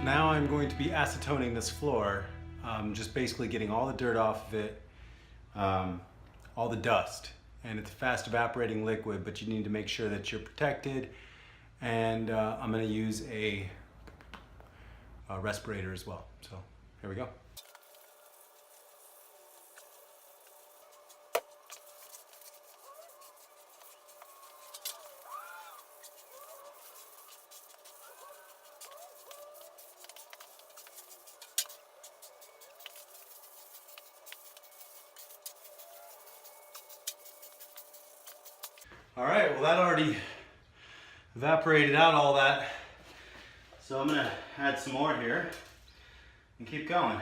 now I'm going to be acetoning this floor, just basically getting all the dirt off of it, all the dust. And it's a fast evaporating liquid, but you need to make sure that you're protected. And I'm gonna use a respirator as well. So here we go. All right, well that already evaporated out all that. So I'm gonna add some more here and keep going.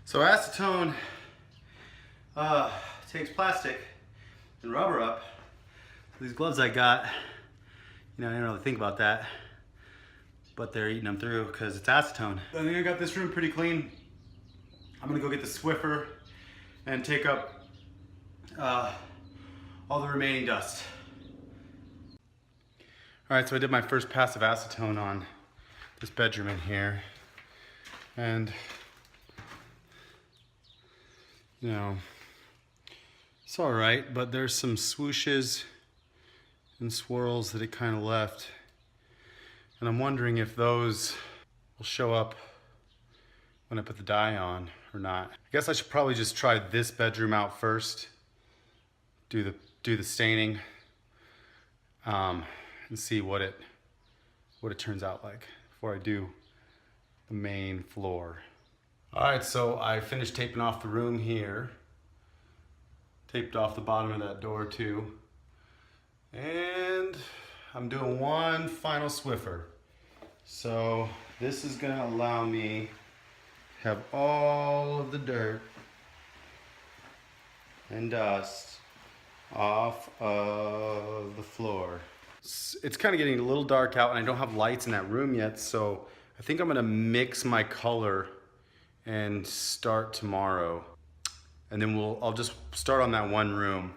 So acetone takes plastic and rubber up. These gloves I got, I didn't really think about that, but they're eating them through because it's acetone. I think I got this room pretty clean. I'm gonna go get the Swiffer and take up all the remaining dust. All right, so I did my first pass of acetone on this bedroom in here, and it's all right, but there's some swooshes and swirls that it kind of left. And I'm wondering if those will show up when I put the dye on or not. I guess I should probably just try this bedroom out first, do the staining, and see what it turns out like before I do the main floor. All right, so I finished taping off the room here. Taped off the bottom of that door too. And I'm doing one final Swiffer. So this is gonna allow me to have all of the dirt and dust off of the floor. It's kind of getting a little dark out and I don't have lights in that room yet, so I think I'm gonna mix my color and start tomorrow. And then I'll just start on that one room,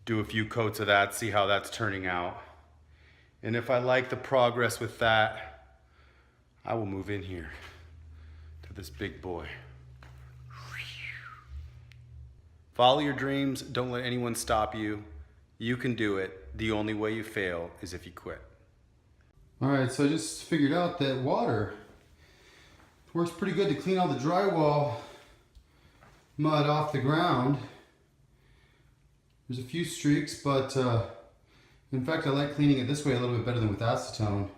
do a few coats of that, see how that's turning out. And if I like the progress with that, I will move in here to this big boy. Follow your dreams, don't let anyone stop you. You can do it. The only way you fail is if you quit. All right, so I just figured out that water works pretty good to clean all the drywall mud off the ground. There's a few streaks, but in fact I like cleaning it this way a little bit better than with acetone.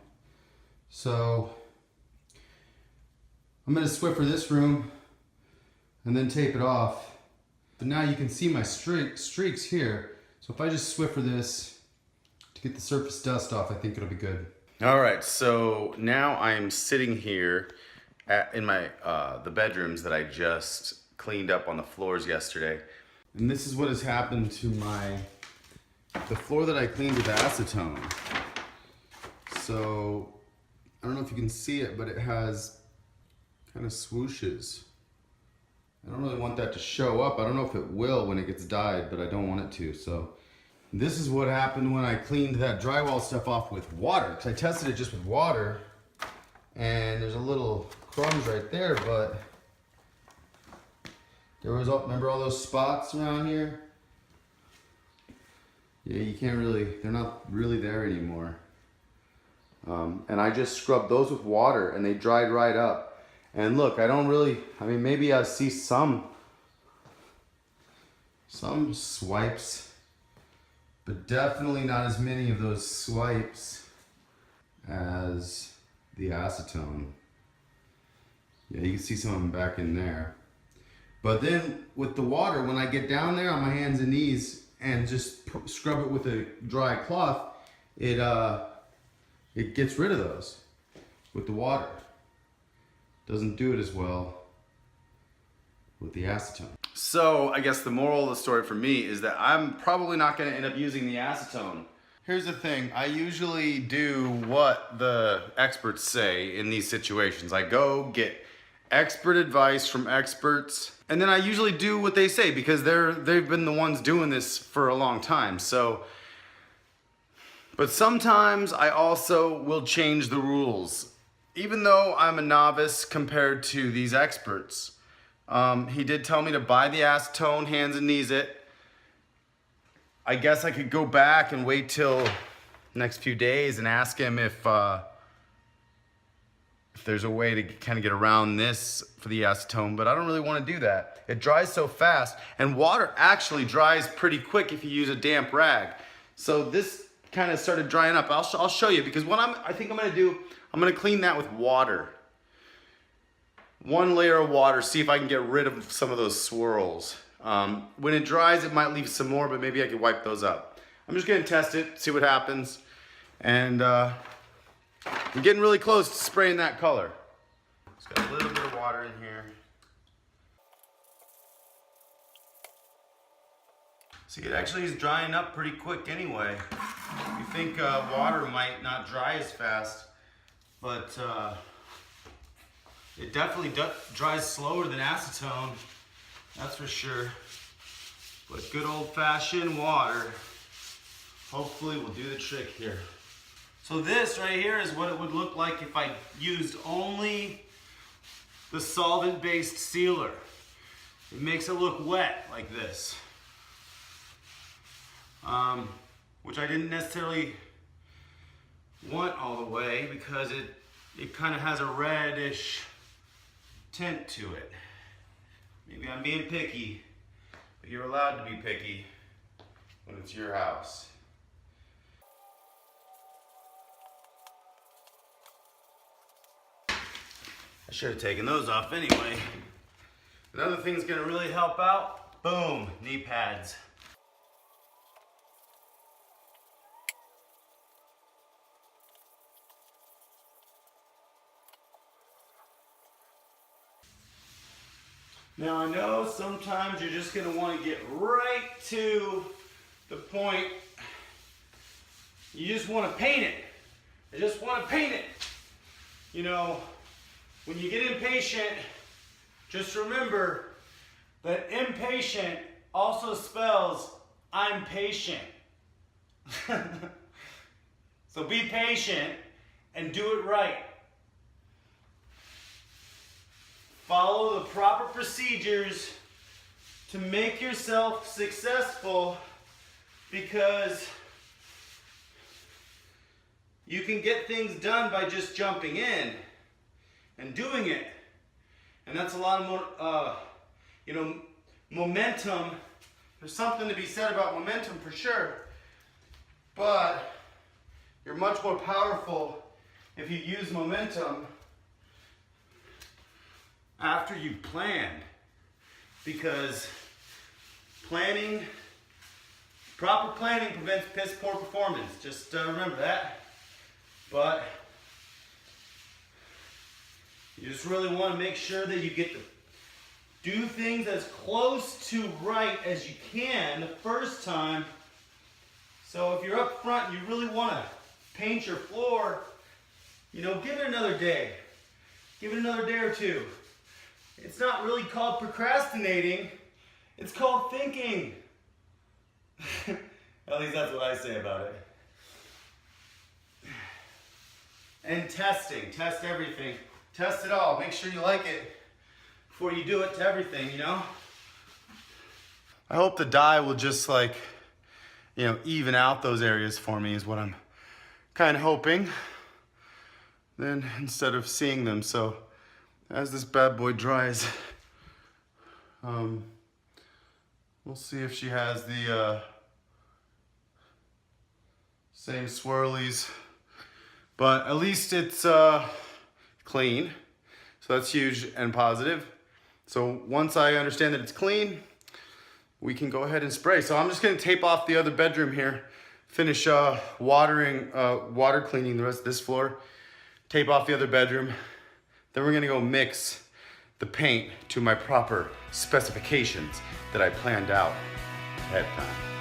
So I'm going to Swiffer this room and then tape it off. But now you can see my streaks here. So if I just Swiffer this to get the surface dust off, I think it'll be good. All right, so now I'm sitting here in my the bedrooms that I just cleaned up on the floors yesterday. And this is what has happened to the floor that I cleaned with acetone. So I don't know if you can see it, but it has kind of swooshes. I don't really want that to show up. I don't know if it will when it gets dyed, but I don't want it to. So this is what happened when I cleaned that drywall stuff off with water. Because I tested it just with water, and there's a little crumbs right there, but there was, remember all those spots around here? Yeah, you can't really, they're not really there anymore. And I just scrubbed those with water and they dried right up. And look, maybe I see some swipes, but definitely not as many of those swipes as the acetone. Yeah, you can see some of them back in there. But then with the water, when I get down there on my hands and knees and just scrub it with a dry cloth, it gets rid of those with the water. Doesn't do it as well with the acetone. So I guess the moral of the story for me is that I'm probably not going to end up using the acetone. Here's the thing, I usually do what the experts say in these situations. I go get expert advice from experts, and then I usually do what they say because they've been the ones doing this for a long time. So, but sometimes I also will change the rules, even though I'm a novice compared to these experts. He did tell me to buy the acetone, hands and knees it. I guess I could go back and wait till next few days and ask him if there's a way to kind of get around this for the acetone, but I don't really want to do that. It dries so fast, and water actually dries pretty quick if you use a damp rag. So this kind of started drying up. I'll show you, because what I think I'm going to do, I'm going to clean that with water. One layer of water, see if I can get rid of some of those swirls. When it dries, it might leave some more, but maybe I could wipe those up. I'm just gonna test it, see what happens. And I'm getting really close to spraying that color. Just got a little bit of water in here. See, it actually is drying up pretty quick anyway. You think water might not dry as fast, but it definitely dries slower than acetone, that's for sure. But good old-fashioned water hopefully will do the trick here. So this right here is what it would look like if I used only the solvent-based sealer. It makes it look wet like this, which I didn't necessarily want all the way because it kind of has a reddish tint to it. Maybe I'm being picky, but you're allowed to be picky when it's your house. I should have taken those off anyway. Another thing that's going to really help out, boom, knee pads. Now I know sometimes you're just going to want to get right to the point. You just want to paint it. I just want to paint it. You know, when you get impatient, just remember that impatient also spells I'm patient. So be patient and do it right. Follow the proper procedures to make yourself successful, because you can get things done by just jumping in and doing it. And that's a lot of more, momentum. There's something to be said about momentum for sure. But you're much more powerful if you use momentum after you planned, because proper planning prevents piss poor performance. Just remember that. But you just really want to make sure that you get to do things as close to right as you can the first time. So if you're up front, you really want to paint your floor, give it another day. Give it another day or two. It's not really called procrastinating, it's called thinking. At least that's what I say about it. And testing, test everything. Test it all, make sure you like it before you do it to everything, I hope the dye will just even out those areas for me is what I'm kind of hoping. Then instead of seeing them, so as this bad boy dries, we'll see if she has the same swirlies, but at least it's clean, so that's huge and positive. So once I understand that it's clean, we can go ahead and spray. So I'm just gonna tape off the other bedroom here, finish water cleaning the rest of this floor, tape off the other bedroom. Then we're gonna go mix the paint to my proper specifications that I planned out ahead of time.